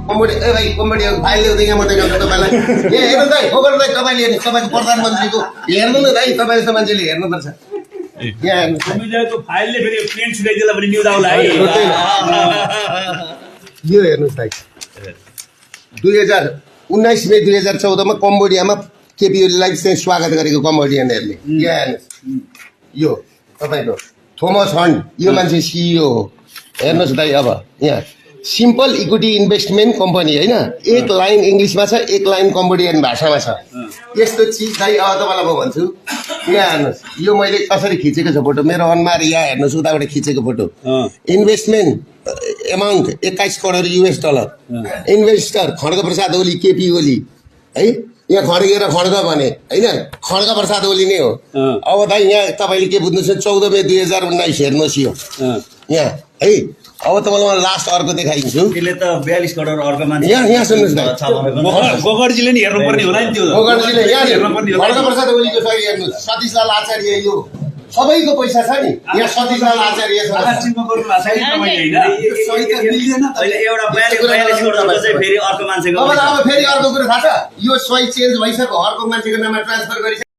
comedy ए भाइ comedy file ल्याउँदै यहाँ मात्रै गर्छ तपाईँलाई ए हेर्नु त ओभर दाइ तपाईँले हेर्नु तपाईँको प्रधानमन्त्रीको हेर्नु न दाइ तपाईँ जस्तो मान्छेले हेर्नुपर्छ यहाँ हेर्नु कमिटीको फाइलले फेरि प्रिन्ट छुटाइदिएला भने न्युज आउला है यो हेर्नुहोस् दाइ 19 मे 2014 मा कम्बोडियामा केपी ओलीलाई चाहिँ स्वागत गरेको कम्बोडियनहरूले यहाँ हेर्नुहोस् यो तपाईँको थोमस हन्ट यो मान्छे सिइओ हो हेर्नुहोस् दाइ अब यहाँ सिम्पल इक्विटी इन्भेस्टमेन्ट कम्पनी होइन एक लाइन इङ्ग्लिसमा छ एक लाइन कम्बोडियन भाषामा छ यस्तो चिज दाइ अब तपाईँलाई म भन्छु यहाँ हेर्नुहोस् यो मैले कसरी खिचेको छ फोटो मेरो अनुहार यहाँ हेर्नुहोस् उताबाट खिचेको photo investment amount 21 crore US dollar investor खड्ग प्रसाद ओली केपी ओली है यहाँ खड्गेर खड्ग भने होइन खड्ग प्रसाद ओली नै हो अब दाइ यहाँ तपाईँले के बुझ्नुहोस् 14 मे 2019 हेर्नुहोस् यो यहाँ है अब तपाईँलाई म लास्ट अर्को देखाइदिन्छु त्यसले त 42 करोड अर्को मान्छे यहाँ सुन्नुहोस् न गोगर्जीले नि हेर्नुपर्ने होला नि त्यो गोगर्जीले यहाँ खड्ग प्रसाद ओलीको सही हेर्नुहोस् सतीशलाल आचार्य यो सबैको पैसा छ नि यहाँ सतीशलाल आचार्य छ अहिले एउटा 42 करोडको चाहिँ फेरि अर्को मान्छेको अब फेरि अर्को कुरो थाहा छ यो सही चेन्ज भइसक्यो अर्को मान्छेको नाममा ट्रान्सफर गरिसक्यो